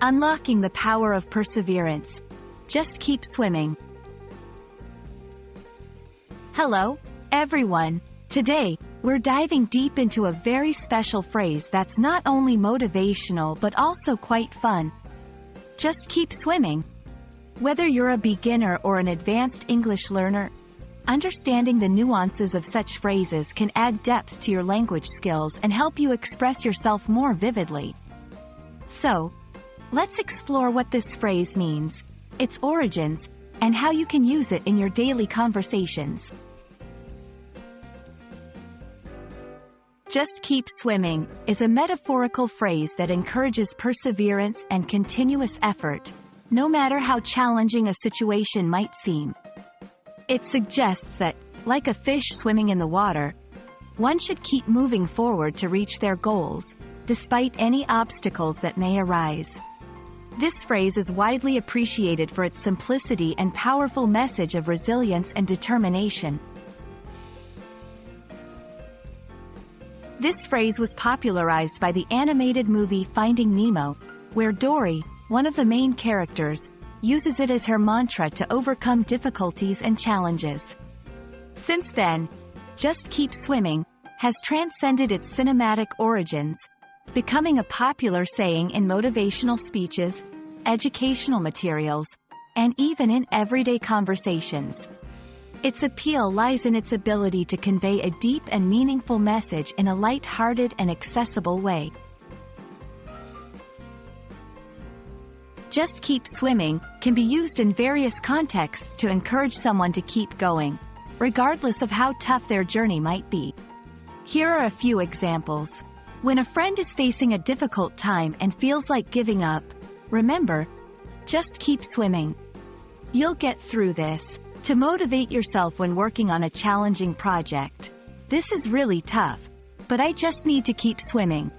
Unlocking the power of perseverance. Just keep swimming. Hello, everyone. Today, we're diving deep into a very special phrase that's not only motivational but also quite fun. Just keep swimming. Whether you're a beginner or an advanced English learner, understanding the nuances of such phrases can add depth to your language skills and help you express yourself more vividly. So, let's explore what this phrase means, its origins, and how you can use it in your daily conversations. Just keep swimming is a metaphorical phrase that encourages perseverance and continuous effort, no matter how challenging a situation might seem. It suggests that, like a fish swimming in the water, one should keep moving forward to reach their goals, despite any obstacles that may arise. This phrase is widely appreciated for its simplicity and powerful message of resilience and determination. This phrase was popularized by the animated movie Finding Nemo, where Dory, one of the main characters, uses it as her mantra to overcome difficulties and challenges. Since then, "Just keep swimming" has transcended its cinematic origins, becoming a popular saying in motivational speeches, educational materials, and even in everyday conversations. Its appeal lies in its ability to convey a deep and meaningful message in a light-hearted and accessible way. Just keep swimming can be used in various contexts to encourage someone to keep going, regardless of how tough their journey might be. Here are a few examples. When a friend is facing a difficult time and feels like giving up, remember, just keep swimming. You'll get through this. To motivate yourself when working on a challenging project. This is really tough, but I just need to keep swimming.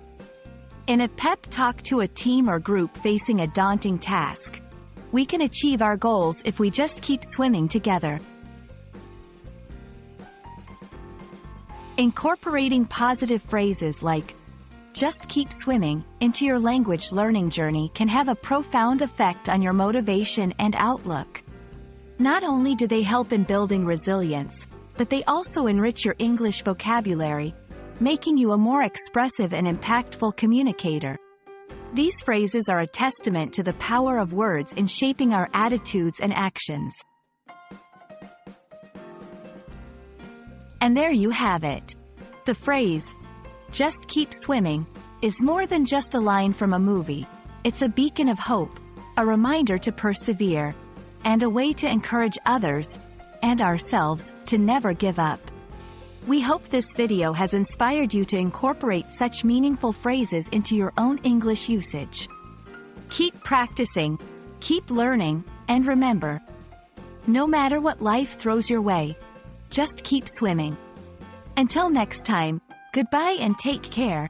In a pep talk to a team or group facing a daunting task, we can achieve our goals if we just keep swimming together. Incorporating positive phrases like, "just keep swimming," into your language learning journey can have a profound effect on your motivation and outlook. Not only do they help in building resilience, but they also enrich your English vocabulary, making you a more expressive and impactful communicator. These phrases are a testament to the power of words in shaping our attitudes and actions. And there you have it. The phrase, "just keep swimming," is more than just a line from a movie. It's a beacon of hope, a reminder to persevere, and a way to encourage others, and ourselves, to never give up. We hope this video has inspired you to incorporate such meaningful phrases into your own English usage. Keep practicing, keep learning, and remember, no matter what life throws your way, just keep swimming. Until next time, goodbye and take care.